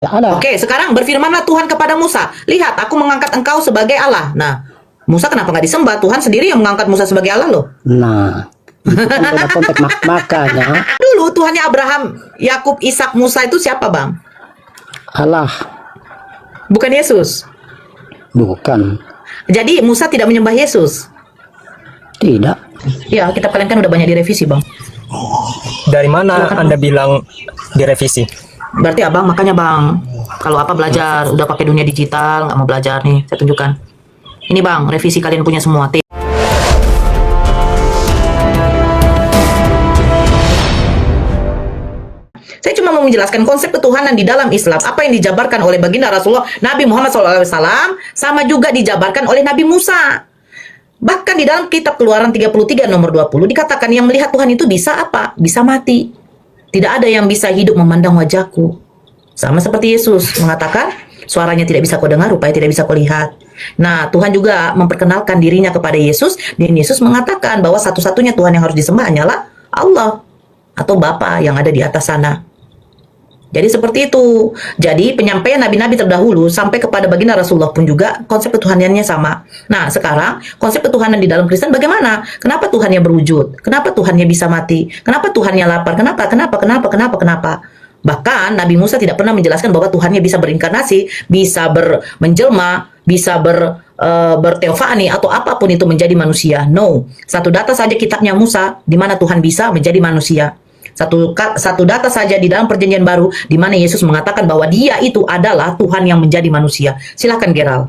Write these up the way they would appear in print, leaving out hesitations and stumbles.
Allah. Oke, sekarang berfirmanlah Tuhan kepada Musa, lihat aku mengangkat engkau sebagai Allah. Nah, Musa kenapa nggak disembah? Tuhan sendiri yang mengangkat Musa sebagai Allah loh. Nah, itu kan beda konteks makanya Dulu Tuhannya Abraham, Yakub, Ishak, Musa itu siapa bang? Allah Bukan Yesus. bukan. Jadi Musa tidak menyembah Yesus. Tidak. Ya, kita kalian kan udah banyak direvisi bang. Dari mana Anda bilang direvisi? Berarti abang makanya bang, kalau apa belajar udah pakai dunia digital, nggak mau belajar nih, saya tunjukkan. Ini bang, revisi kalian punya semua. Saya cuma mau menjelaskan konsep ketuhanan di dalam Islam, apa yang dijabarkan oleh baginda Rasulullah Nabi Muhammad SAW, sama juga dijabarkan oleh Nabi Musa. Bahkan di dalam kitab Keluaran 33 nomor 20 dikatakan yang melihat Tuhan itu bisa apa? Bisa mati. Tidak ada yang bisa hidup memandang wajahku. Sama seperti Yesus mengatakan, suaranya tidak bisa kau dengar, rupanya tidak bisa kau lihat. Nah, Tuhan juga memperkenalkan dirinya kepada Yesus, dan Yesus mengatakan bahwa satu-satunya Tuhan yang harus disembah hanyalah Allah atau Bapa yang ada di atas sana. Jadi seperti itu. Jadi penyampaian nabi-nabi terdahulu sampai kepada baginda Rasulullah pun juga konsep ketuhanannya sama. Nah sekarang konsep ketuhanan di dalam Kristen bagaimana? Kenapa Tuhannya berwujud? Kenapa Tuhannya bisa mati? Kenapa Tuhannya lapar? Kenapa? Bahkan Nabi Musa tidak pernah menjelaskan bahwa Tuhannya bisa berinkarnasi, bisa menjelma, bisa berteofani atau apapun itu menjadi manusia. No. Satu data saja kitabnya Musa di mana Tuhan bisa menjadi manusia. Satu data saja di dalam perjanjian baru di mana Yesus mengatakan bahwa dia itu adalah Tuhan yang menjadi manusia. Silakan Geral.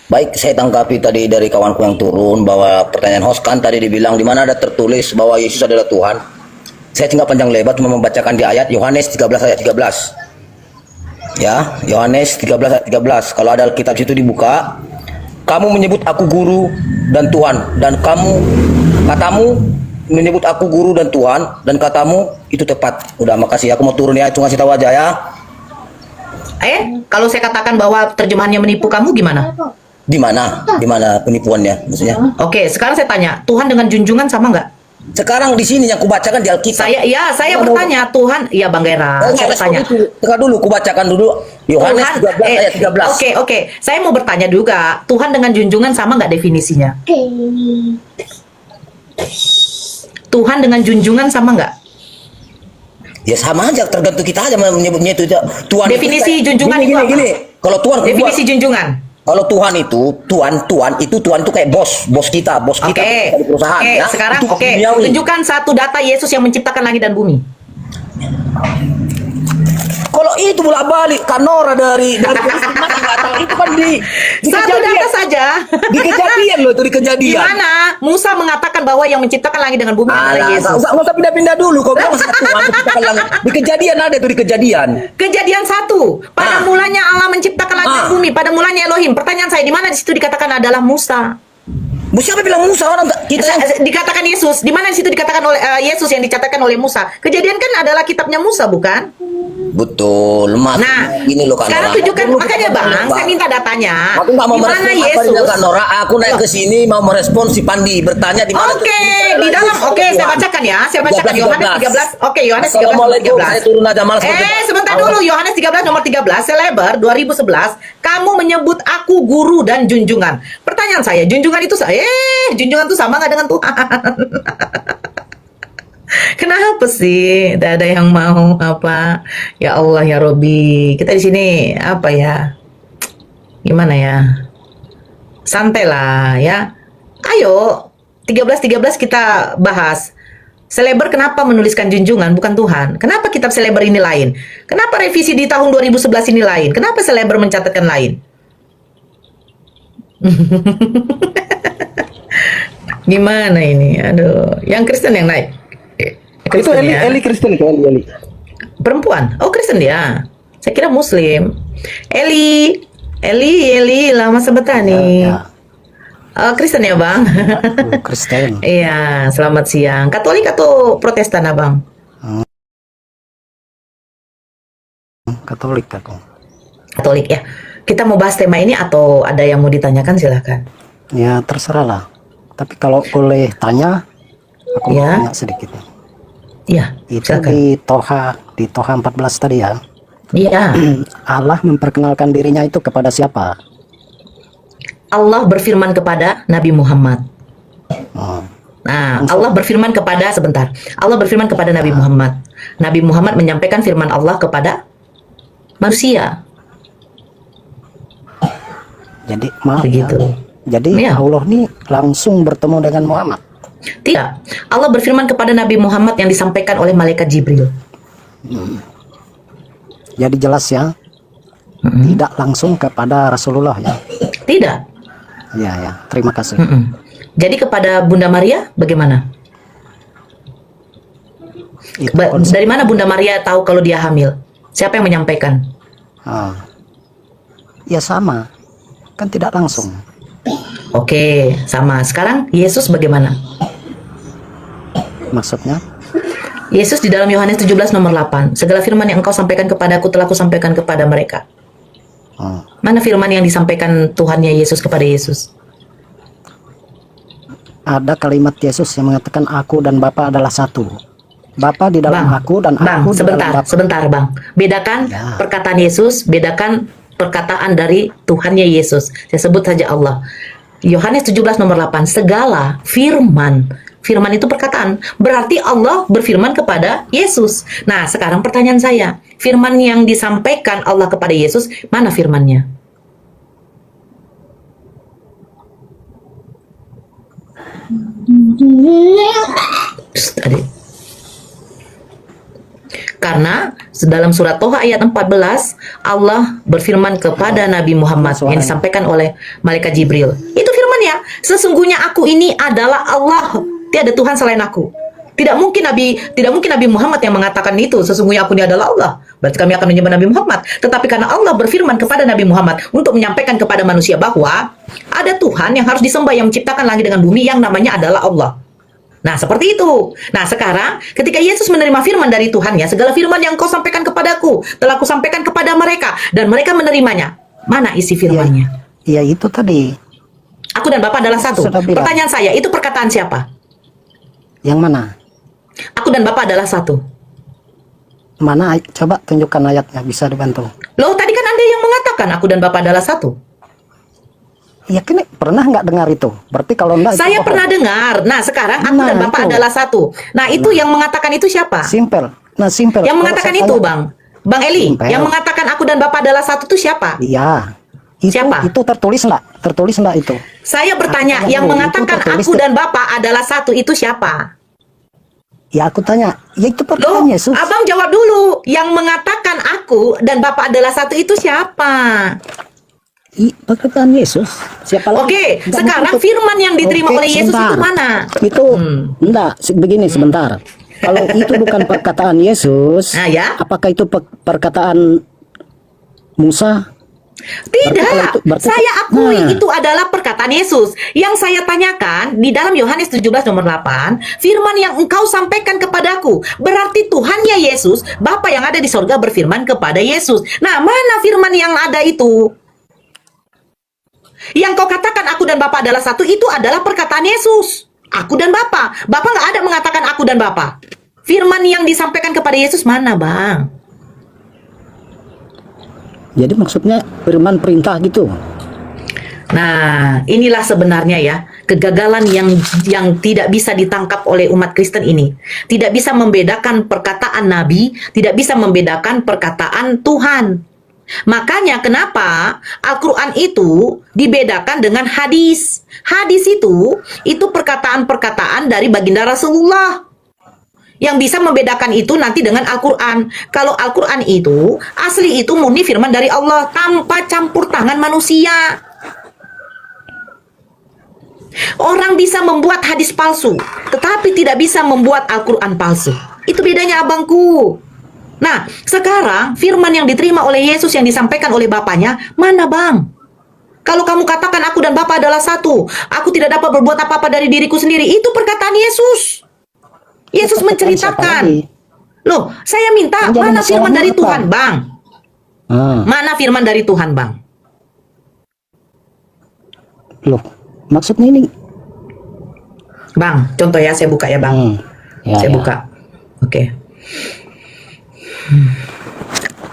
Baik, saya tanggapi tadi dari kawanku yang turun bahwa pertanyaan host kan tadi dibilang di mana ada tertulis bahwa Yesus adalah Tuhan. Saya tinggal panjang lebar cuma membacakan di ayat Yohanes 13 ayat 13. Ya, Yohanes 13 ayat 13. Kalau ada kitab situ dibuka, kamu menyebut aku guru dan Tuhan, dan katamu menyebut aku guru dan Tuhan, dan katamu itu tepat. Udah, makasih. Aku mau turun ya, cuma kasih tahu aja ya. Kalau saya katakan bahwa terjemahannya menipu kamu gimana? Di mana penipuannya maksudnya? Oke, sekarang saya tanya, Tuhan dengan junjungan sama nggak? Sekarang di sini yang kubacakan di Alkitab. Saya bertanya, Tuhan, iya Bang Geral, saya bertanya. Tengah dulu, kubacakan dulu Yohanes 13 ayat 13. Oke. Saya mau bertanya juga, Tuhan dengan junjungan sama nggak definisinya? Tuhan dengan junjungan sama nggak? Ya sama aja, tergantung kita aja menyebutnya itu Tuhan. Definisi itu, junjungan itu apa? Gini. Kalau Tuhan definisi junjungan. Kalau Tuhan itu Tuhan itu kayak bos kita di perusahaan. Oke, ya. sekarang Duniawi. tunjukkan satu data Yesus yang menciptakan langit dan bumi. Kalau itu bolak-balik Kanora dari mana nggak tahu, itu kan di satu data saja. Di kejadian loh, itu di kejadian. Di mana Musa mengatakan bahwa yang menciptakan langit dengan bumi adalah Yesus. Nggak usah pindah-pindah dulu. Kau bilang masa Tuhan menciptakan langit. Di kejadian ada itu, di kejadian. Kejadian 1. Pada mulanya Allah menciptakan langit dan bumi. Pada mulanya Elohim. Pertanyaan saya, di mana di situ dikatakan adalah Musa? Siapa bilang Musa? Orang kita dikatakan Yesus. Di mana di situ dikatakan oleh Yesus yang dicatatkan oleh Musa? Kejadian kan adalah kitabnya Musa, bukan? Betul. Nah, ini loh kan. Sekarang tunjukkan, makanya Bang, saya minta datanya. Aku nggak mau merespon Yesus. Kan Nora, aku naik ke sini mau merespon si Pandi bertanya di mana. Di dalam. Saya bacakan ya. Saya bacakan Yohanes 13. Yohanes 13 nomor 13. Saya turun aja malas. Sebentar dulu. Yohanes 13 nomor 13, Selebar 2011. Kamu menyebut aku guru dan junjungan. Pertanyaan saya, junjungan itu junjungan itu sama nggak dengan Tuhan? Kenapa sih? Tidak ada yang mau apa? Ya Allah ya Robi, kita di sini apa ya? Gimana ya? Santai lah ya. Ayo 13 kita bahas. Selebar kenapa menuliskan junjungan bukan Tuhan? Kenapa kitab Selebar ini lain? Kenapa revisi di tahun 2011 ini lain? Kenapa Selebar mencatatkan lain? Gimana ini? Aduh, yang Kristen yang naik. Kristen itu Eli Kristen itu Eli. Perempuan. Oh, Kristen dia. Saya kira Muslim. Eli, lama sebetani. Ya. Kristen ya, Bang? Kristen. Iya, selamat siang. Katolik atau Protestan, Abang? Katolik aku. Katolik ya. Kita mau bahas tema ini atau ada yang mau ditanyakan, silakan. Ya, terserah lah. Tapi kalau boleh tanya, aku mau tanya sedikit. Iya, itu silakan. di Toha 14 tadi ya. Iya. Allah memperkenalkan dirinya itu kepada siapa? Allah berfirman kepada Nabi Muhammad. Oh. Nah, Allah berfirman kepada, sebentar. Allah berfirman kepada Nabi Muhammad. Nabi Muhammad menyampaikan firman Allah kepada manusia. Jadi maaf Begitu. ya. Jadi Iya. Allah ini langsung bertemu dengan Muhammad. Tidak. Allah berfirman kepada Nabi Muhammad yang disampaikan oleh malaikat Jibril. Jadi jelas ya. Tidak langsung kepada Rasulullah ya. Tidak. Ya ya. Terima kasih. Jadi kepada Bunda Maria bagaimana? Itu konsep. Dari mana Bunda Maria tahu kalau dia hamil? Siapa yang menyampaikan? Ah. Ya sama. Kan tidak langsung. Oke, sama. Sekarang Yesus bagaimana? Maksudnya? Yesus di dalam Yohanes 17 nomor 8. Segala firman yang engkau sampaikan kepadaku telah kusampaikan kepada mereka. Oh. Mana firman yang disampaikan Tuhannya Yesus kepada Yesus? Ada kalimat Yesus yang mengatakan aku dan Bapa adalah satu. Bapa di dalam aku dan Bang, aku di sebentar, dalam Bapa. sebentar, Bang. Bedakan Ya. perkataan Yesus, bedakan perkataan dari Tuhannya Yesus. Saya sebut saja Allah. Yohanes 17 nomor 8. Segala firman. Firman itu perkataan. Berarti Allah berfirman kepada Yesus. Nah, sekarang pertanyaan saya. Firman yang disampaikan Allah kepada Yesus, mana firmannya? Psst, adik. Karena dalam surat Toha ayat 14 Allah berfirman kepada Nabi Muhammad yang disampaikan oleh malaikat Jibril. Itu firman-Nya, sesungguhnya aku ini adalah Allah, tiada Tuhan selain aku. Tidak mungkin Nabi Muhammad yang mengatakan itu, sesungguhnya aku ini adalah Allah. Berarti kami akan menyembah Nabi Muhammad. Tetapi karena Allah berfirman kepada Nabi Muhammad untuk menyampaikan kepada manusia bahwa ada Tuhan yang harus disembah yang menciptakan langit dengan bumi yang namanya adalah Allah. Nah, seperti itu. Nah, sekarang ketika Yesus menerima firman dari Tuhannya, segala firman yang kau sampaikan kepadaku telah kusampaikan kepada mereka dan mereka menerimanya. Mana isi firmannya? Ya itu tadi. Aku dan Bapa adalah satu. Sudah bilang. Pertanyaan saya, itu perkataan siapa? Yang mana? Aku dan Bapa adalah satu. Mana? Coba tunjukkan ayatnya, bisa dibantu. Loh, tadi kan Anda yang mengatakan aku dan Bapa adalah satu. Ya kan pernah nggak dengar itu? Berarti kalau enggak Saya pernah dengar. Nah, sekarang aku Nah, dan Bapa itu. adalah satu. Nah, itu yang mengatakan itu siapa? Simple. Nah, simple. Yang Kalau mengatakan saya itu, tanya- Bang Eli, Simple. yang mengatakan aku dan Bapa adalah satu itu siapa? Iya. Itu, Siapa? Itu tertulis enggak? Tertulis enggak itu? Saya bertanya, Aku yang tahu, mengatakan itu tertulis aku dan Bapa adalah satu itu siapa? Ya aku tanya. Ya itu Loh, perkataan Yesus. Abang jawab dulu. Yang mengatakan aku dan Bapa adalah satu itu siapa? Perkataan Yesus. Siapa lagi? Oke, Enggak sekarang menutup. firman yang diterima Oke, oleh Yesus sebentar. itu mana? Itu enggak, begini sebentar. Kalau itu bukan perkataan Yesus, Nah, ya. apakah itu perkataan Musa? Tidak, Berarti- saya akui Nah. itu adalah perkataan Yesus. Yang saya tanyakan di dalam Yohanes 17 nomor 8, firman yang engkau sampaikan kepadaku. Berarti Tuhannya Yesus, Bapa yang ada di sorga berfirman kepada Yesus. Nah, mana firman yang ada itu? Yang kau katakan aku dan Bapa adalah satu, itu adalah perkataan Yesus. Aku dan Bapa. Bapa nggak ada mengatakan aku dan Bapa. Firman yang disampaikan kepada Yesus mana, Bang? Jadi maksudnya firman perintah gitu. Nah, inilah sebenarnya ya kegagalan yang tidak bisa ditangkap oleh umat Kristen ini. Tidak bisa membedakan perkataan Nabi, tidak bisa membedakan perkataan Tuhan. Makanya kenapa Al-Quran itu dibedakan dengan hadis. Hadis itu perkataan-perkataan dari baginda Rasulullah. Yang bisa membedakan itu nanti dengan Al-Quran. Kalau Al-Quran itu asli itu murni firman dari Allah tanpa campur tangan manusia. Orang bisa membuat hadis palsu, tetapi tidak bisa membuat Al-Quran palsu. Itu bedanya abangku. Nah, sekarang firman yang diterima oleh Yesus yang disampaikan oleh Bapaknya, mana bang? Kalau kamu katakan aku dan Bapa adalah satu, aku tidak dapat berbuat apa-apa dari diriku sendiri, itu perkataan Yesus. Yesus Perkataan siapa menceritakan. lagi? Loh, saya minta, Yang jadi mana firman masalahnya dari apa? Tuhan, Bang? Mana firman dari Tuhan, Bang? Loh, maksudnya ini? Bang, contoh ya, saya buka ya, Bang. Ya, Saya ya. buka. Oke.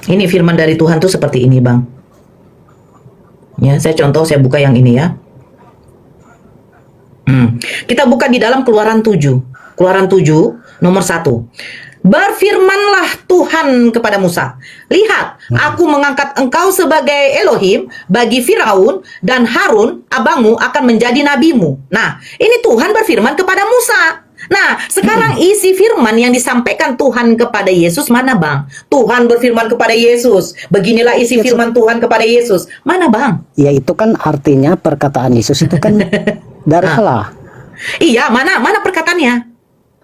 Ini firman dari Tuhan tuh seperti ini, Bang. Ya, saya buka yang ini ya. Kita buka di dalam Keluaran 7. Keluaran 7 nomor 1. Berfirmanlah Tuhan kepada Musa, lihat, aku mengangkat engkau sebagai Elohim bagi Firaun, dan Harun, abangmu, akan menjadi nabimu. Nah, ini Tuhan berfirman kepada Musa. Nah, sekarang isi firman yang disampaikan Tuhan kepada Yesus mana, Bang? Tuhan berfirman kepada Yesus. Beginilah isi firman Tuhan kepada Yesus. Mana, Bang? Ya itu kan artinya perkataan Yesus itu kan dari Allah. Iya, mana perkataannya?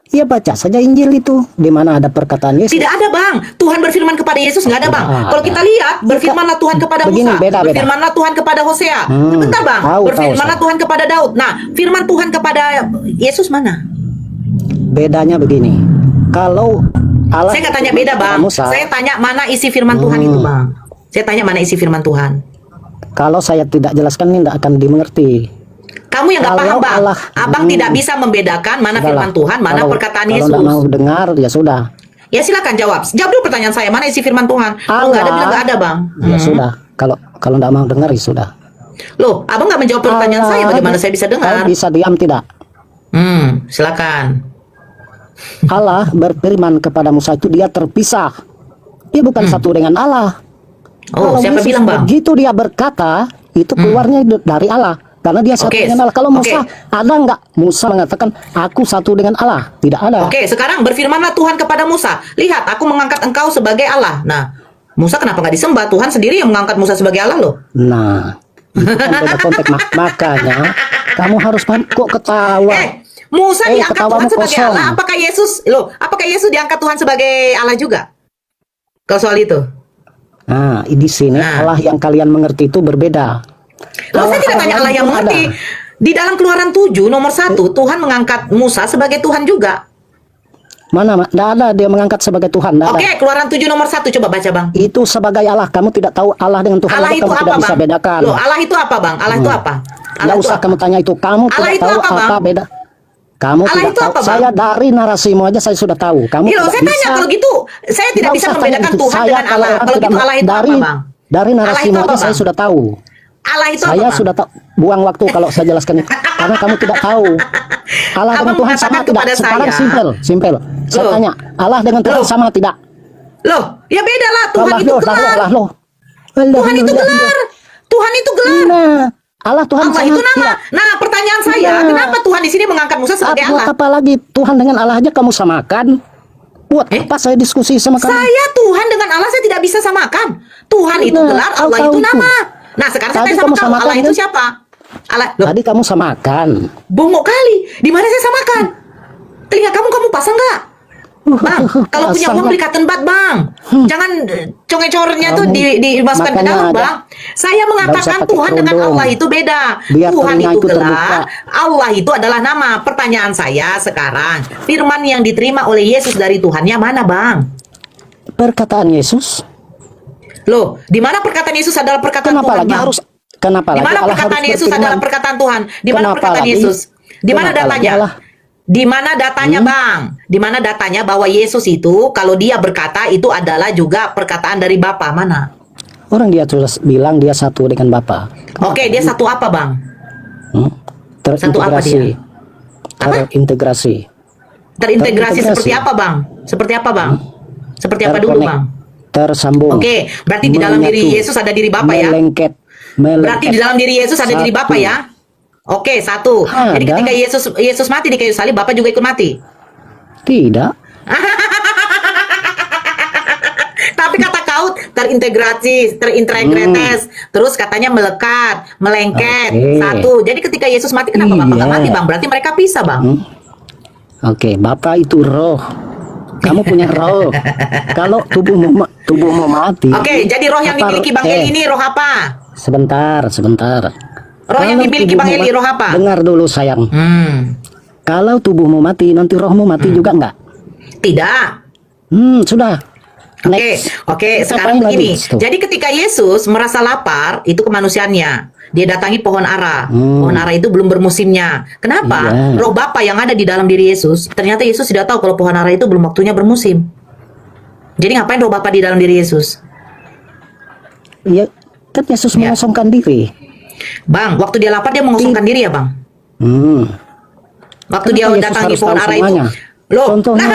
Iya, baca saja Injil itu. Di mana ada perkataan Yesus? Tidak ada, Bang. Tuhan berfirman kepada Yesus, nggak ada, Bang. Kalau kita lihat, berfirmanlah Tuhan kepada Begini, Musa, beda. berfirmanlah Tuhan kepada Hosea. Sebentar, Bang. Berfirmanlah Tuhan kepada Daud. Nah, firman Tuhan kepada Yesus mana? Bedanya begini. Kalau Allah Saya nggak tanya beda, Bang. Musa, Saya tanya mana isi firman Tuhan itu, Bang. Saya tanya mana isi firman Tuhan. kalau saya tidak jelaskan ini tidak akan dimengerti. Kamu yang nggak Kalau paham, Bang. Allah- Abang tidak bisa membedakan mana firman Tuhan, mana perkataan Yesus. Kalau tidak mau dengar, ya sudah. Ya silakan jawab. Jawab dulu pertanyaan saya, mana isi firman Tuhan? Kalau nggak ada, bilang nggak ada, Bang. Ya sudah. Kalau tidak mau dengar, ya sudah. Loh, Abang nggak menjawab pertanyaan saya, bagaimana saya bisa dengar? Saya bisa diam tidak? Silakan. Allah berfirman kepada Musa itu dia terpisah. Dia bukan satu dengan Allah. Oh, Kalau siapa Yesus bilang, Bang? begitu dia berkata, itu keluarnya dari Allah. Karena dia satu Oke, dengan Allah. Kalau oke. Musa, ada nggak Musa mengatakan, aku satu dengan Allah? Tidak ada. Oke, sekarang berfirmanlah Tuhan kepada Musa, lihat, aku mengangkat engkau sebagai Allah. Nah, Musa kenapa nggak disembah? Tuhan sendiri yang mengangkat Musa sebagai Allah loh. Nah, itu kan beda konteks. Makanya, kamu harus paham. Kok ketawa? Musa diangkat ketawamu Tuhan sebagai kosong. Allah. Apakah Yesus diangkat Tuhan sebagai Allah juga? Kalau soal itu. Nah, di sini Nah. Allah yang kalian mengerti itu berbeda. Loh, saya tidak tanya Allah yang itu mengerti. ada. Di dalam Keluaran 7 nomor 1, Tuhan mengangkat Musa sebagai Tuhan juga. Mana? Tidak ada dia mengangkat sebagai Tuhan. Tidak ada. Oke, Keluaran 7 nomor 1, coba baca, Bang. Itu sebagai Allah. Kamu tidak tahu Allah dengan Tuhan. Allah Kamu itu tidak apa, bisa Bang? bedakan. Loh, Allah itu apa, Bang? Allah itu apa? Tidak Allah itu usah apa? kamu tanya itu. Kamu Allah tidak itu tahu apa, apa Bang? beda. Kamu Allah tidak itu tahu. apa, Bang? Saya dari narasimu aja saya sudah tahu. Kamu Iya, tidak saya bisa. tanya kalau gitu, saya tidak bisa usah tanya membedakan itu. Tuhan Saya dengan Allah. orang Kalau tidak gitu Allah itu dari, apa, Bang? Dari Allah narasimu itu apa, aja saya Bang? sudah tahu. Allah itu Saya apa, Bang? sudah tahu. Buang waktu kalau saya jelaskan itu. Karena kamu tidak tahu. Allah dengan Abang Tuhan sama mengatakan tidak? kepada Sekarang saya. simpel. Saya Loh. tanya, Allah dengan Tuhan Loh. sama tidak? Loh, ya beda lah. Tuhan Allah itu loh, gelar. loh. Tuhan itu gelar. Tuhan itu gelar. Nah, Allah Tuhan Allah sama itu nama. tidak? Nah, pertanyaan saya, Nah. kenapa Tuhan di sini mengangkat Musa sebagai Allah? Apa lagi Tuhan dengan Allah aja kamu samakan? Buat apa saya diskusi sama kamu? Saya Tuhan dengan Allah saya tidak bisa samakan. Tuhan itu Nah, gelar, Allah tahu itu itu. nama. Nah, sekarang saya Tadi tanya sama kamu kamu, samakan, Allah itu kan? siapa? Allah, loh, Tadi kamu samakan. bongok kali. Di mana saya samakan? Telinga kamu pasang nggak? Bang, kalau punya Pasang, uang Bang. beli cotton bud, Bang. Jangan conge-cornya tuh Kamu dimasukkan ke makanya dalam, ada. Bang. Saya mengatakan pakai Tuhan dengan kerudung. Allah itu beda. Biar Tuhan telinga itu itu terbuka. gelar, Allah itu adalah nama. Pertanyaan saya sekarang, firman yang diterima oleh Yesus dari Tuhannya mana, Bang? Perkataan Yesus. Loh, di mana perkataan Yesus adalah perkataan Kenapa Tuhan, lagi Bang? harus? Kenapa Di lagi mana Allah perkataan harus Yesus berfirman? adalah perkataan Tuhan? Di mana Kenapa perkataan lagi? Yesus? Di mana Kenapa lagi datanya? Allah? Di mana datanya, Bang? Di mana datanya bahwa Yesus itu kalau dia berkata itu adalah juga perkataan dari Bapa? Mana? Orang dia sudah bilang dia satu dengan Bapa. Oke, dia satu apa, Bang? Satu apa Terintegrasi. dia? Apa? Terintegrasi. Terintegrasi seperti Terintegrasi. apa, Bang? Seperti apa, Bang? Seperti apa dulu, Terkonek. Bang? Tersambung. Oke, berarti di dalam diri Menyatu. Yesus ada diri Bapa ya? Melengket. Berarti di dalam diri Yesus ada diri Bapa Satu. ya? Oke, satu. Jadi Ada. ketika Yesus mati di kayu salib, Bapa juga ikut mati. Tidak. Tapi kata kau terintegrasi, terintegritas, terus katanya melekat, melengket, Oke. satu. Jadi ketika Yesus mati, kenapa Bapak nggak Iya. mati, Bang? Berarti mereka pisah, Bang. Oke, Bapak itu roh. Kamu punya roh. Kalau tubuhmu mati. Oke, jadi roh yang apa- dimiliki Bang Eli ini roh apa? Sebentar. Roh yang Kalau dimiliki Bang tubuhmu Eli roh apa? Dengar dulu sayang. Kalau tubuhmu mati, nanti rohmu mati juga enggak? Tidak. Sudah. Oke, Next. oke. Kita Sekarang apain begini. lagi? Tuh. Jadi ketika Yesus merasa lapar, itu kemanusiaannya. Dia datangi pohon ara. Pohon ara itu belum bermusimnya. Kenapa? Iya. Roh Bapa yang ada di dalam diri Yesus, ternyata Yesus tidak tahu kalau pohon ara itu belum waktunya bermusim. Jadi ngapain roh Bapa di dalam diri Yesus? Ya kan Yesus Ya. mengosongkan diri. Bang, waktu dia lapar dia mengosongkan diri ya, Bang? Hmm. Waktu Kenapa dia Yesus datangi harus pohon tahu ara itu. semuanya? Loh, Contohnya.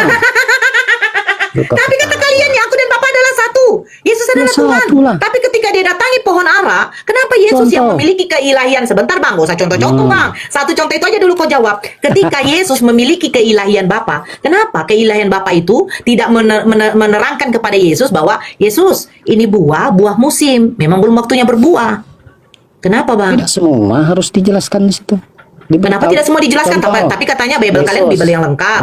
tapi kata kalian nih, aku dan Bapa adalah satu. Yesus adalah Ya, Tuhan. satu lah. Tapi ketika dia datangi pohon ara, kenapa Yesus yang Contoh. memiliki keilahian? Sebentar Bang, gak usah contoh-contoh Bang. Satu contoh itu aja dulu kau jawab. Ketika Yesus memiliki keilahian Bapa, kenapa keilahian Bapa itu tidak menerangkan kepada Yesus bahwa Yesus, ini buah musim. Memang belum waktunya berbuah. Kenapa Bang? Tidak semua harus dijelaskan di situ. Kenapa tidak semua dijelaskan? Contoh. Tapi katanya Bible kalian Yesus. Bible yang lengkap.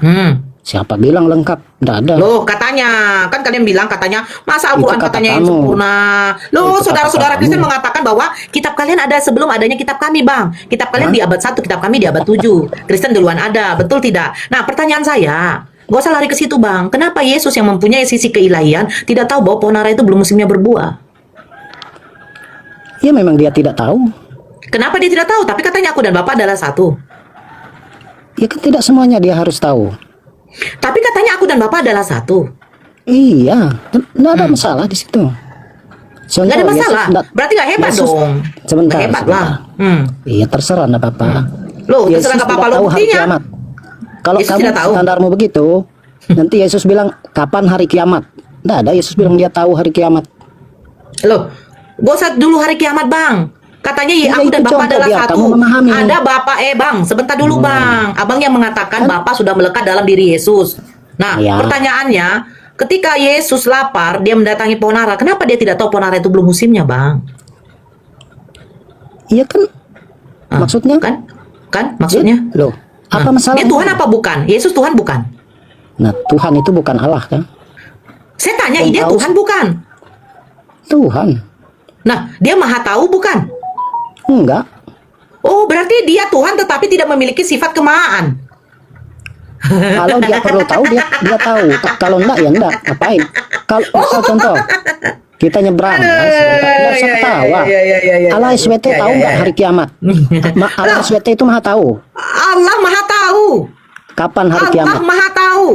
Hmm. Siapa bilang lengkap? Tidak ada. Loh, katanya kan kalian bilang katanya masa Al-Quran Itu kata katanya yang kamu. sempurna. Loh, Itu kata saudara-saudara kamu. Kristen mengatakan bahwa kitab kalian ada sebelum adanya kitab kami, Bang. Kitab kalian di abad 1, kitab kami di abad 7. Kristen duluan ada, betul tidak? Nah, pertanyaan saya, gak usah lari ke situ, Bang. Kenapa Yesus yang mempunyai sisi keilahian tidak tahu bahwa pohon ara itu belum musimnya berbuah? Ya memang dia tidak tahu. Kenapa dia tidak tahu? Tapi katanya aku dan Bapa adalah satu. Ya kan tidak semuanya dia harus tahu. Tapi katanya aku dan Bapa adalah satu. Iya, tidak ada masalah di situ. Contoh, Nggak ada masalah. Yesus Berarti nggak hebat Yesus- dong. Sebentar, Nggak hebat sebentar. lah. Iya terserah enggak apa-apa. Loh, Yesus terserah nggak tidak apa-apa lo tahu hari buktinya. kiamat. Kalau Yesus kamu tidak tahu. standarmu begitu, nanti Yesus bilang kapan hari kiamat? Tidak ada Yesus bilang dia tahu hari kiamat. Loh, gak usah dulu hari kiamat Bang. Katanya ya, Ya, aku itu dan Bapak contoh adalah biar satu. kamu memahami. Ada Bapak Bang, sebentar dulu Bang. Abang yang mengatakan Bapak sudah melekat dalam diri Yesus. Nah, Ya. pertanyaannya, ketika Yesus lapar, dia mendatangi pohon ara. Kenapa dia tidak tahu pohon ara itu belum musimnya, Bang? Iya kan? Ah, Maksudnya? Kan maksudnya? Loh, apa Nah, masalah? Dia Tuhan apa bukan? Yesus Tuhan bukan? Nah, Tuhan itu bukan Allah kan? Saya tanya, Yang dia tahu- Tuhan bukan? Tuhan. Nah, dia Maha Tahu bukan? Enggak. Oh, berarti dia Tuhan tetapi tidak memiliki sifat kemahaan. Kalau dia perlu tahu dia tahu. Kalau enggak ya enggak. Ngapain? Kalau misal contoh kita nyebrang, enggak usah ketawa. Allah SWT tahu enggak hari kiamat? Allah SWT itu Maha tahu. Allah Maha Tahu. Kapan hari Allah kiamat? Maha Tahu.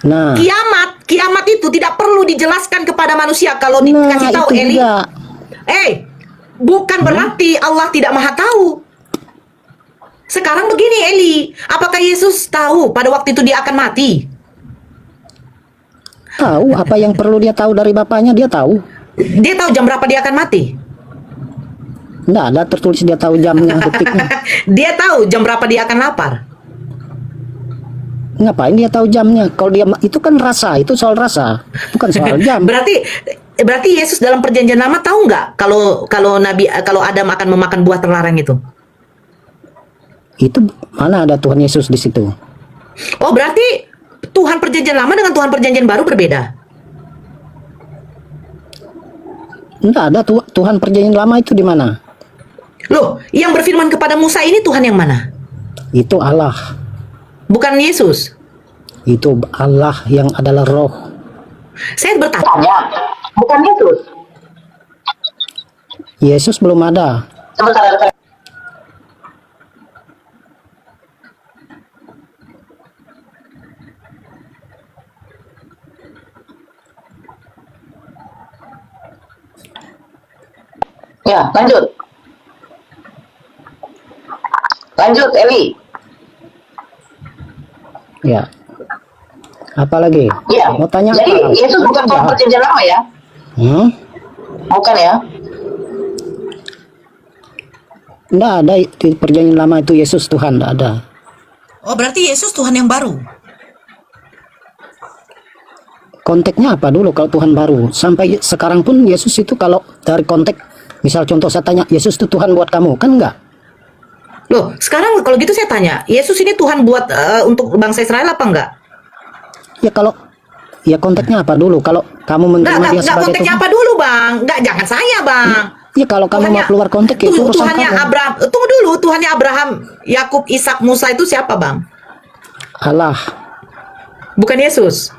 Nah, Kiamat itu tidak perlu dijelaskan kepada manusia kalau nah dikasih tahu itu Eli. juga. Bukan berarti Allah tidak Maha Tahu. Sekarang begini Eli, apakah Yesus tahu pada waktu itu dia akan mati? Tahu apa yang perlu dia tahu dari bapaknya, dia tahu. Dia tahu jam berapa dia akan mati? Enggak ada tertulis dia tahu jamnya, detiknya. Dia tahu jam berapa dia akan lapar? Ngapain dia tahu jamnya? Kalau dia itu kan rasa, itu soal rasa, bukan soal jam. Berarti Yesus dalam perjanjian lama tahu nggak kalau Adam akan memakan buah terlarang itu? Itu mana ada Tuhan Yesus di situ? Oh, berarti Tuhan perjanjian lama dengan Tuhan perjanjian baru berbeda. Enggak ada Tuhan perjanjian lama itu di mana? Loh, yang berfirman kepada Musa ini Tuhan yang mana? Itu Allah. Bukan Yesus. Itu Allah yang adalah roh. Saya bertanya, bukan Yesus. Yesus belum ada. Sebentar. Ya, lanjut. Lanjut, Eli. Ya. Apalagi? Iya. Mau tanya Jadi apa? Yesus bukan Tuhan perjanjian lama ya? Hmm? Bukan ya? Enggak ada di perjanjian lama itu Yesus Tuhan, enggak ada. Oh, berarti Yesus Tuhan yang baru. Konteksnya apa dulu kalau Tuhan baru? Sampai sekarang pun Yesus itu kalau dari konteks, misal contoh saya tanya, Yesus itu Tuhan buat kamu, kan enggak? Loh, sekarang kalau gitu saya tanya, Yesus ini Tuhan buat untuk bangsa Israel apa enggak? Ya kalau, ya konteksnya apa dulu? Kalau kamu menerima dia Enggak sebagai konteksnya Tuhan, apa dulu, Bang? Enggak, jangan saya, Bang. ya kalau kamu mau keluar konteks itu urusan Tuhannya kamu. Abraham. Tunggu dulu, Tuhannya Abraham, Yakub, Ishak, Musa itu siapa, Bang? Allah, Bukan Yesus.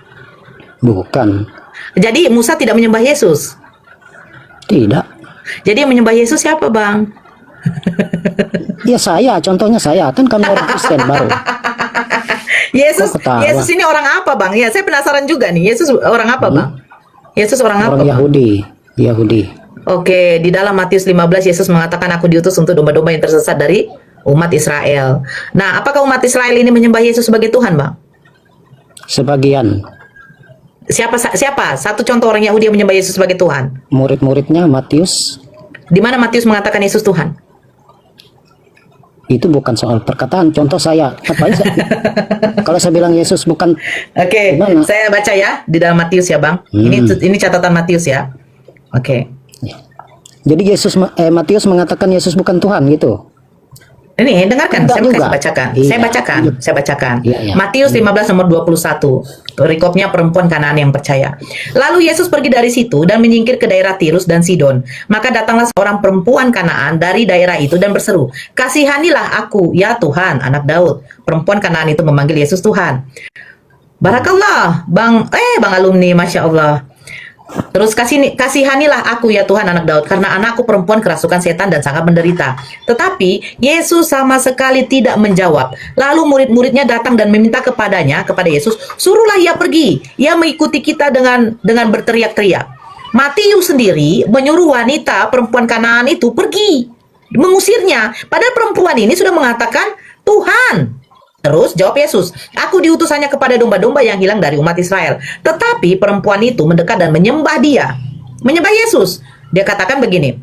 bukan. Jadi Musa tidak menyembah Yesus. Tidak. Jadi yang menyembah Yesus siapa, Bang? Ya saya, contohnya saya, kan kamu orang Kristen baru. Yesus, Kok ketawa? Yesus ini orang apa, Bang? Ya, saya penasaran juga nih. Yesus orang apa, Bang? Yesus orang apa? Orang Bang? Yahudi. Yahudi. Oke, di dalam Matius 15 Yesus mengatakan aku diutus untuk domba-domba yang tersesat dari umat Israel. Nah, apakah umat Israel ini menyembah Yesus sebagai Tuhan, Bang? Sebagian Siapa? Satu contoh orang Yahudi yang menyembah Yesus sebagai Tuhan. murid-muridnya Matius, Di mana Matius mengatakan Yesus Tuhan? itu bukan soal perkataan. Contoh saya, kalau saya bilang Yesus bukan, Oke, Gimana? saya baca ya di dalam Matius ya, Bang. Ini catatan Matius ya. Oke. jadi Matius mengatakan Yesus bukan Tuhan gitu. Ini dengarkan, Enggak saya juga. bacakan. Iya. Saya bacakan. Iya, iya. Matius 15 nomor 21. Perikopnya perempuan Kanaan yang percaya. Lalu Yesus pergi dari situ dan menyingkir ke daerah Tirus dan Sidon. Maka datanglah seorang perempuan Kanaan dari daerah itu dan berseru, "Kasihanilah aku, ya Tuhan, anak Daud." Perempuan Kanaan itu memanggil Yesus Tuhan. Barakallah, Bang alumni, Masya Allah. Terus kasihanilah aku ya Tuhan anak Daud, karena anakku perempuan kerasukan setan dan sangat menderita. Tetapi Yesus sama sekali tidak menjawab. Lalu murid-muridnya datang dan meminta kepada Yesus, suruhlah ia pergi. Ia mengikuti kita dengan berteriak-teriak. Matius sendiri menyuruh wanita perempuan Kanaan itu pergi, mengusirnya. Padahal perempuan ini sudah mengatakan Tuhan. Terus jawab Yesus, aku diutus hanya kepada domba-domba yang hilang dari umat Israel. Tetapi perempuan itu mendekat dan menyembah dia. Menyembah Yesus. Dia katakan begini.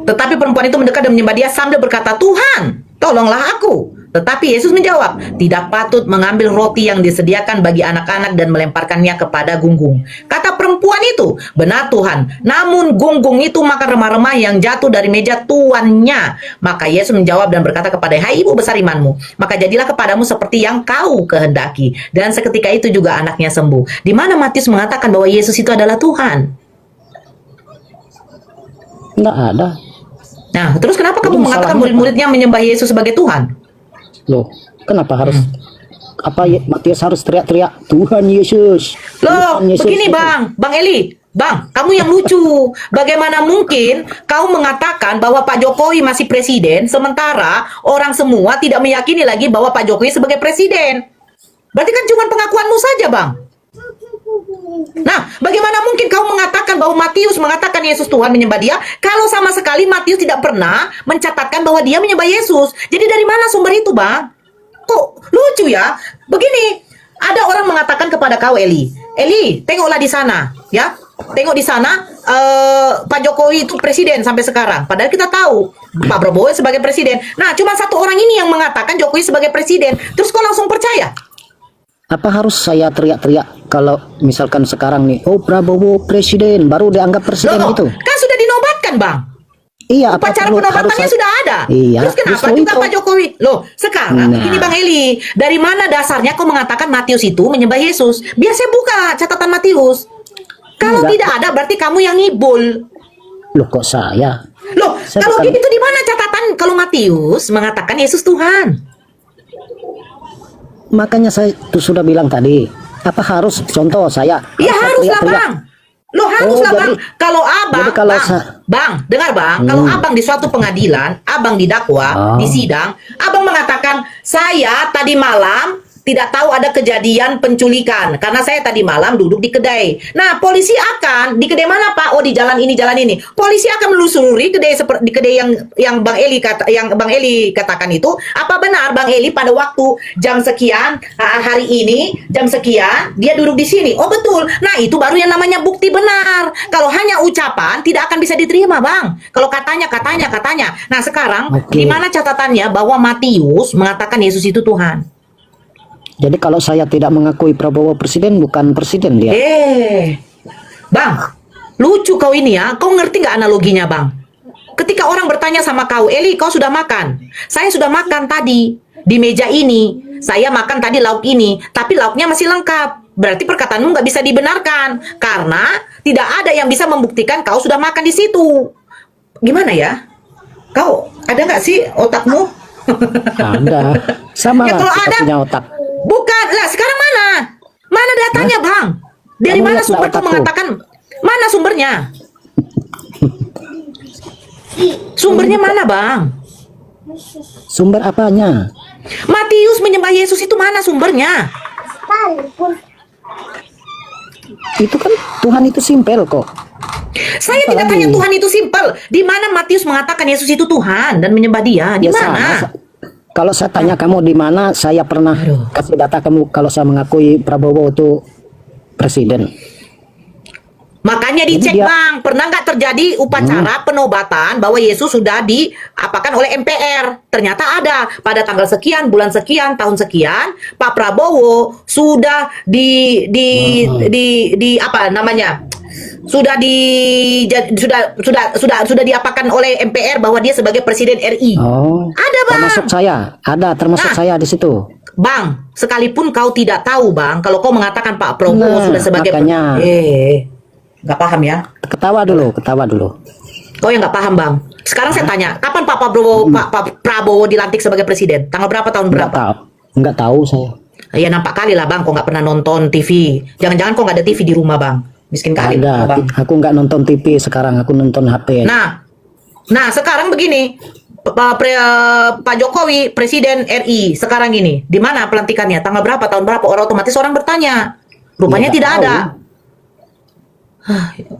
Tetapi perempuan itu mendekat dan menyembah dia sambil berkata, Tuhan, tolonglah aku. Tetapi Yesus menjawab, tidak patut mengambil roti yang disediakan bagi anak-anak dan melemparkannya kepada gunggung. Kata perempuan itu, benar Tuhan, namun gunggung itu makan remah-remah yang jatuh dari meja tuannya. Maka Yesus menjawab dan berkata kepada, hai ibu besar imanmu, maka jadilah kepadamu seperti yang kau kehendaki. Dan seketika itu juga anaknya sembuh. Di mana Matius mengatakan bahwa Yesus itu adalah Tuhan? Enggak ada. Nah, terus kenapa kamu Jadi mengatakan masalahnya murid-muridnya menyembah Yesus sebagai Tuhan? Loh, kenapa harus Matius harus teriak-teriak Tuhan Yesus? Loh, Tuhan Yesus. begini Bang Eli, Bang, kamu yang lucu. Bagaimana mungkin kau mengatakan bahwa Pak Jokowi masih presiden, sementara orang semua tidak meyakini lagi bahwa Pak Jokowi sebagai presiden? Berarti kan cuma pengakuanmu saja, Bang. Nah, bagaimana mungkin kau mengatakan bahwa Matius mengatakan Yesus Tuhan menyembah dia, kalau sama sekali Matius tidak pernah mencatatkan bahwa dia menyembah Yesus? Jadi dari mana sumber itu, Bang? Kok lucu ya? Begini, ada orang mengatakan kepada kau, Eli, tengoklah di sana, ya. Tengok di sana, Pak Jokowi itu presiden sampai sekarang. Padahal kita tahu Pak Prabowo sebagai presiden. Nah, cuma satu orang ini yang mengatakan Jokowi sebagai presiden. Terus kau langsung percaya? Apa harus saya teriak-teriak kalau misalkan sekarang nih, oh Prabowo presiden, baru dianggap presiden Loh, itu? kan sudah dinobatkan, Bang. Iya, apa Upacara perlu penobatannya harus sudah ada. Iya, Terus kenapa justru juga itu. Pak Jokowi? Loh, sekarang Nah. ini Bang Eli, dari mana dasarnya kau mengatakan Matius itu menyembah Yesus? Biar saya buka catatan Matius. Kalau Enggak. tidak ada, berarti kamu yang ngibul. Loh, kok saya? Loh, Saya kalau bukan- gitu di mana catatan kalau Matius mengatakan Yesus Tuhan? Makanya saya tuh sudah bilang tadi, apa harus contoh saya? Ya saya haruslah, teriak-teriak. Bang. Loh, haruslah, Oh, Bang. jadi- Kalau abang, jadi kalau Bang, dengar, Bang. Kalau abang di suatu pengadilan, abang didakwa, Oh. di sidang, abang mengatakan, saya tadi malam tidak tahu ada kejadian penculikan karena saya tadi malam duduk di kedai. Nah, polisi akan di kedai mana, Pak? Oh, di jalan ini, jalan ini. Polisi akan menelusuri kedai di kedai yang Bang Eli katakan itu. Apa benar Bang Eli pada waktu jam sekian hari ini jam sekian dia duduk di sini? Oh, betul. Nah, itu baru yang namanya bukti benar. Kalau hanya ucapan tidak akan bisa diterima, Bang. Kalau katanya. Nah, sekarang Oke. di mana catatannya bahwa Matius mengatakan Yesus itu Tuhan? Jadi kalau saya tidak mengakui Prabowo presiden, bukan presiden dia. Bang, lucu kau ini ya. Kau ngerti nggak analoginya, Bang? Ketika orang bertanya sama kau, Eli, kau sudah makan? Saya sudah makan tadi di meja ini. Saya makan tadi lauk ini, tapi lauknya masih lengkap. Berarti perkataanmu nggak bisa dibenarkan karena tidak ada yang bisa membuktikan kau sudah makan di situ. Gimana ya? Kau ada nggak sih otakmu? Ada. Sama Ya, lah kalau kita ada- punya otak. Bukan lah, sekarang mana? Mana datanya, Bang? Dari Kamu mana lihat sumber nggak kau otakku? mengatakan? Mana sumbernya? Sumbernya mana, Bang? Sumber apanya? Matius menyembah Yesus itu mana sumbernya? Itu kan Tuhan itu simpel kok. Saya Apa tidak lagi? tanya Tuhan itu simpel. Di mana Matius mengatakan Yesus itu Tuhan dan menyembah Dia? Di Ya mana? sama. Kalau saya tanya kamu di mana, saya pernah Aduh. kasih data kamu kalau saya mengakui Prabowo itu presiden. Makanya Jadi dicek dia- Bang, pernah nggak terjadi upacara penobatan bahwa Yesus sudah diapakan oleh MPR? Ternyata ada pada tanggal sekian, bulan sekian, tahun sekian, Pak Prabowo sudah di apa namanya? Sudah sudah diapakan oleh MPR bahwa dia sebagai presiden RI. Oh, Ada, Bang. termasuk Nah. saya di situ. Bang, sekalipun kau tidak tahu, Bang, kalau kau mengatakan Pak Prabowo Nah, sudah sebagai makanya. nggak paham ya? Ketawa dulu. Kau yang nggak paham, Bang. Sekarang saya tanya, kapan Pak Prabowo dilantik sebagai presiden? Tanggal berapa, tahun berapa? Nggak tahu saya. Ya nampak kali lah, Bang, kau nggak pernah nonton TV. Jangan-jangan kau nggak ada TV di rumah, Bang. Miskin kali, Ada. Bang. Aku nggak nonton TV sekarang, aku nonton HP. Nah, sekarang begini, Pak Jokowi presiden RI sekarang ini, di mana pelantikannya? Tanggal berapa, tahun berapa? Orang otomatis orang bertanya. Rupanya Ya, tidak nggak ada.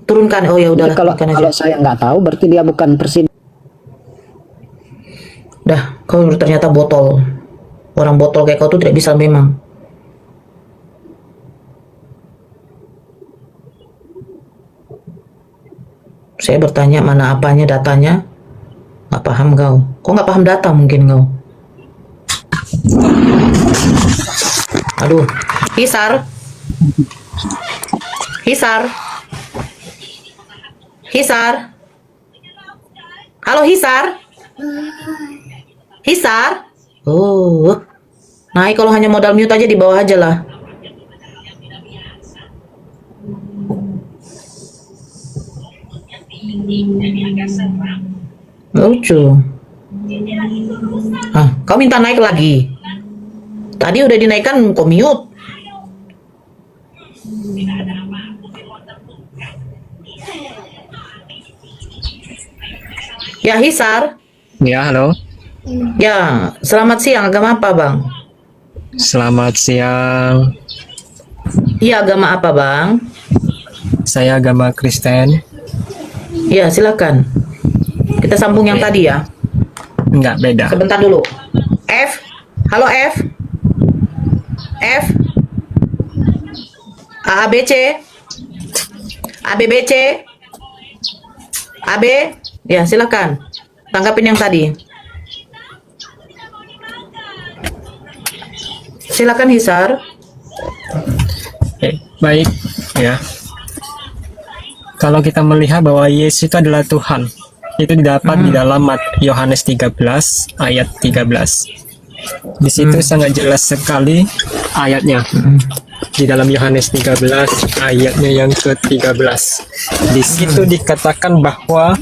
Turunkan. Oh ya Jadi udahlah. kalau turunkan aja. kalau saya nggak tahu, berarti dia bukan presiden. Dah, kau ternyata botol. Orang botol kayak kau tuh tidak bisa memang. Saya bertanya mana apanya, datanya. Nggak paham kau. Kok nggak paham data mungkin kau? Aduh, Hisar. Halo Hisar. Oh, naik kalau hanya modal mute aja di bawah aja lah. Lucu. Kau minta naik lagi. Tadi udah dinaikkan, kau mute. Ya, Hisar. Ya, halo. Ya, selamat siang. Agama apa, Bang? Selamat siang. Iya, agama apa, Bang? Saya agama Kristen. Ya, silakan. Kita sambung yang tadi ya. Enggak beda. Sebentar dulu. F. Halo F. ABC. ABBC. AB. Ya, silakan. Tanggapin yang tadi. Silakan Hisar. Baik, ya. Kalau kita melihat bahwa Yesus itu adalah Tuhan, itu didapat di dalam Yohanes 13 ayat 13. Di situ sangat jelas sekali ayatnya. Di dalam Yohanes 13 ayatnya yang ke-13. Di situ dikatakan bahwa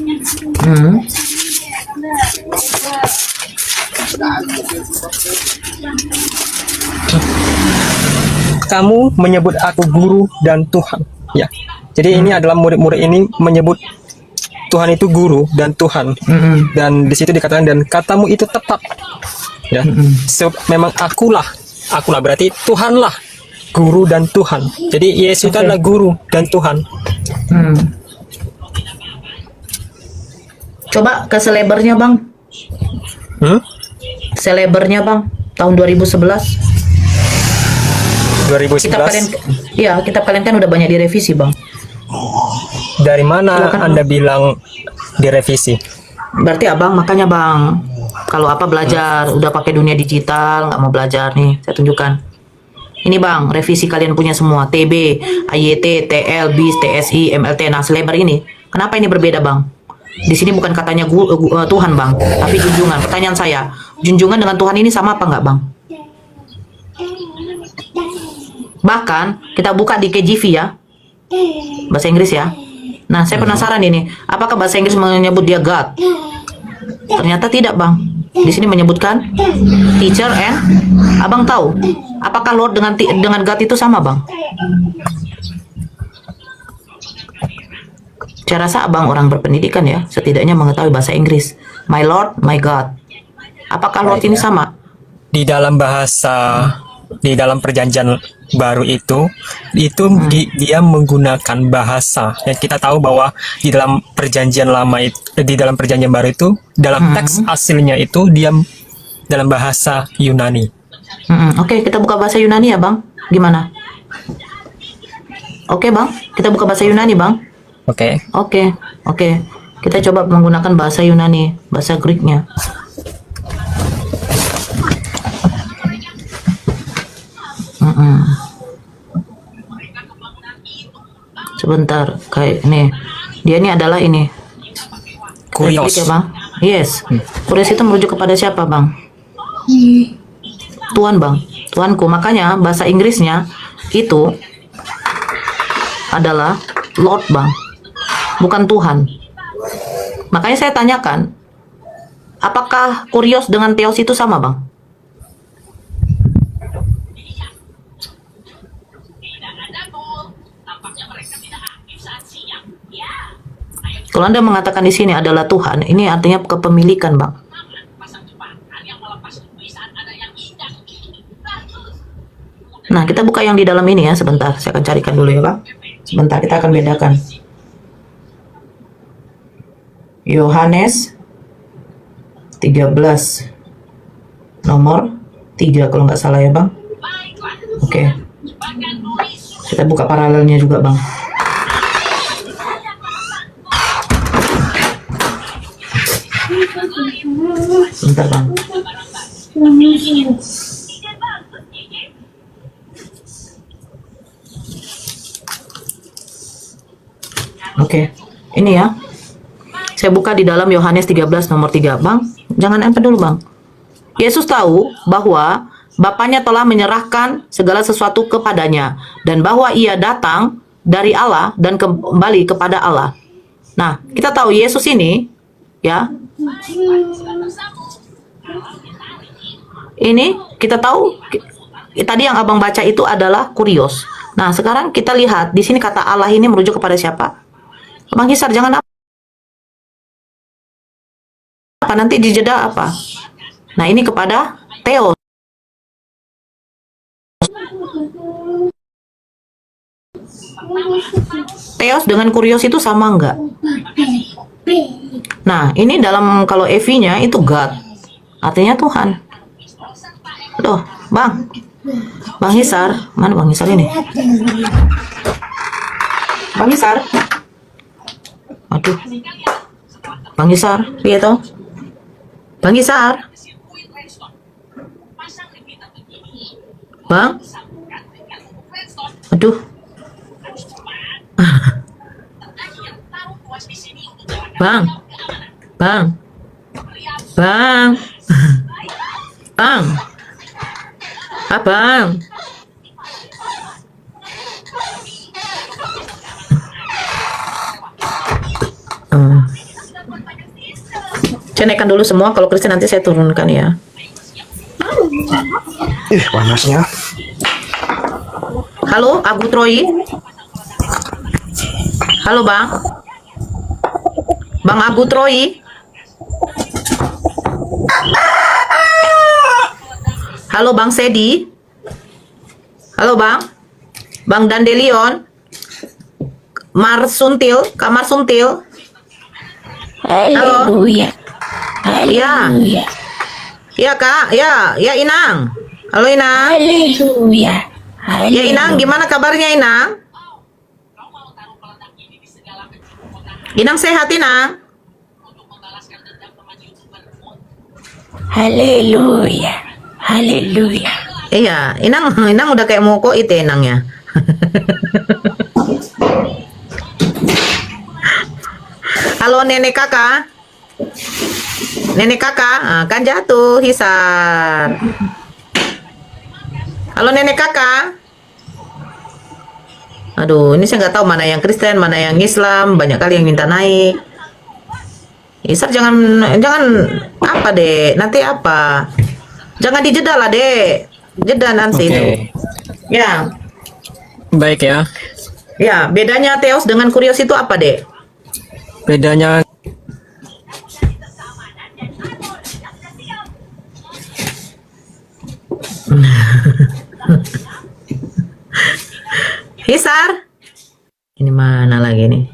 kamu menyebut aku guru dan Tuhan. Ya. Jadi ini adalah murid-murid ini menyebut Tuhan itu guru dan Tuhan. Dan di situ dikatakan dan katamu itu tepat. Ya. Memang akulah berarti Tuhanlah guru dan Tuhan. Jadi Yesus itu adalah guru dan Tuhan. Coba ke selebernya, Bang. Selebernya, Bang. Tahun 2011. 2011. Kitab kalian kan udah banyak direvisi, Bang. Dari mana Silakan, Anda bilang direvisi? Berarti Abang, makanya Bang, kalau apa belajar, udah pakai dunia digital, nggak mau belajar nih, saya tunjukkan. Ini Bang, revisi kalian punya semua, TB, AYT, TL, BIS, TSI, MLT, nah selebar ini. Kenapa ini berbeda Bang? Di sini bukan katanya Tuhan Bang, tapi junjungan. Pertanyaan saya, junjungan dengan Tuhan ini sama apa nggak Bang? Bahkan, kita buka di KJV ya, bahasa Inggris ya. Nah, saya penasaran ini, apakah bahasa Inggris menyebut dia God? Ternyata tidak, Bang. Di sini menyebutkan teacher and Abang tahu, apakah Lord dengan God itu sama, Bang? Saya rasa Abang orang berpendidikan ya, setidaknya mengetahui bahasa Inggris. My Lord, my God. Apakah Lord ini sama? Di dalam bahasa di dalam perjanjian baru itu dia menggunakan bahasa yang kita tahu bahwa di dalam perjanjian lama itu, di dalam perjanjian baru itu dalam teks aslinya itu dia dalam bahasa Yunani. Oke, kita buka bahasa Yunani ya, Bang. Gimana? Oke, Bang. Kita buka bahasa Yunani, Bang. Oke. Oke. Kita coba menggunakan bahasa Yunani, bahasa Greek-nya. Sebentar, kayak nih. Dia ini adalah ini. Kurios. Klik ya, Bang. Yes. Kurios itu merujuk kepada siapa, Bang? Tuan, Bang. Tuanku. Makanya bahasa Inggrisnya itu adalah Lord, Bang. Bukan Tuhan. Makanya saya tanyakan, apakah kurios dengan theos itu sama, Bang? Kalau Anda mengatakan di sini adalah Tuhan, ini artinya kepemilikan, Bang. Nah, kita buka yang di dalam ini ya, sebentar. Saya akan carikan dulu ya, Bang. Sebentar, kita akan bedakan. Yohanes 13 nomor 3 kalau nggak salah ya, Bang. Oke. Kita buka paralelnya juga, Bang. Bentar, Bang. Oke. Ini ya. Saya buka di dalam Yohanes 13 nomor 3, Bang. Jangan MP dulu, Bang. Yesus tahu bahwa Bapaknya telah menyerahkan segala sesuatu kepadanya dan bahwa ia datang dari Allah dan kembali kepada Allah. Nah, kita tahu Yesus ini ya. Ini kita tahu tadi yang Abang baca itu adalah kurios. Nah, sekarang kita lihat di sini kata Allah ini merujuk kepada siapa? Bang Hisar, jangan apa nanti dijeda apa? Nah, ini kepada Theos. Theos dengan kurios itu sama enggak? Nah, ini dalam kalau EV-nya itu God. Artinya Tuhan. Aduh, Bang. Bang Hisar, mana Bang Hisar ini? Bang Hisar. Aduh. Bang Hisar, lihat toh. Bang Hisar. Bang. Aduh. Bang. Bang. Bang. Bang. Abang. Saya naikkan dulu semua, kalau Kristen nanti saya turunkan ya. Panasnya. Halo, Abu Troy. Halo, Bang. Bang Abu Troy. Halo, Bang Sedi. Halo, Bang. Bang Dandelion. Marsuntil, Kamar Suntil. Haleluya. Ya. Haleluya. Ya, Kak. Ya, ya Inang. Halo, Inang. Haleluya. Ya, Inang, gimana kabarnya, Inang? Inang sehat, Inang? Haleluya. Haleluya. Iya, Inang udah kayak mau koit ya, Inang ya. Halo, nenek kakak. Nenek kakak, kan jatuh, Hisar. Halo, nenek kakak. Aduh, ini saya nggak tahu mana yang Kristen, mana yang Islam. Banyak kali yang minta naik. Hisar jangan apa deh, nanti apa? Jangan dijeda lah deh, jeda nanti itu. Ya. Baik ya. Ya, bedanya Theos dengan kurios itu apa deh? Bedanya gini.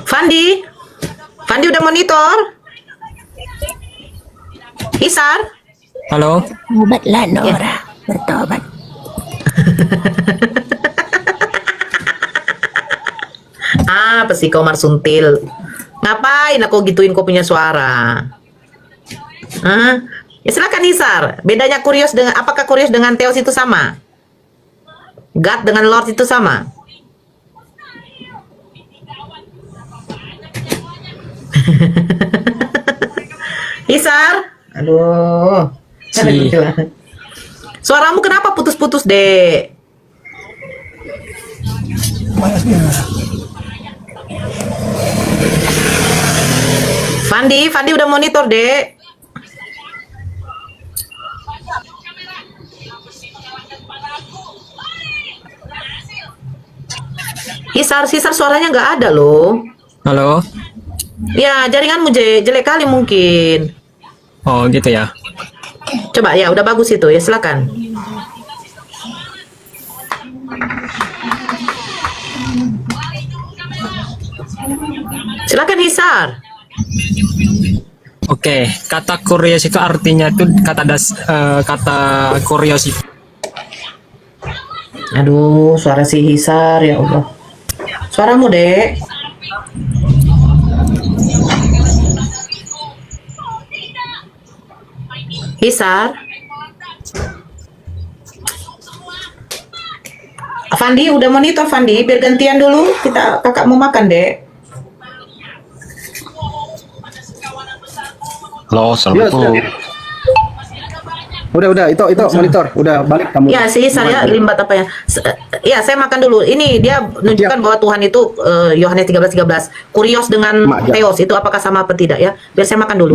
Fandi udah monitor? Isar? Halo? Tobatlah Nora, bertobat. Apa sih kau Marsuntil? Ngapain aku gituin kau punya suara? Hah? Ya silakan Isar. Bedanya Kurios dengan, apakah Kurios dengan Theos itu sama? God dengan Lord itu sama? Isar? Aduh. Si. Suaramu kenapa putus-putus, Dek? Fandi udah monitor, Dek. Hisar suaranya nggak ada loh. Halo? Ya, jaringanmu jelek kali mungkin. Oh gitu ya. Coba ya, udah bagus itu ya, silakan. Silakan Hisar. Oke, kata kurios itu artinya itu kata kurios itu. Aduh, suara si Hisar ya Allah. Suaramu, Dek. Hisar. Fandi udah monitor, Fandi, biar gantian dulu. Kakak mau makan, Dek. Halo, assalamualaikum. Udah, itu monitor, udah balik kamu. Ya, si Hisar ya, limbat apa ya? Ya, saya makan dulu. Ini dia menunjukkan bahwa Tuhan itu Yohanes 13:13. Kurios dengan Mak, Theos itu apakah sama apa tidak ya? Biar saya makan dulu.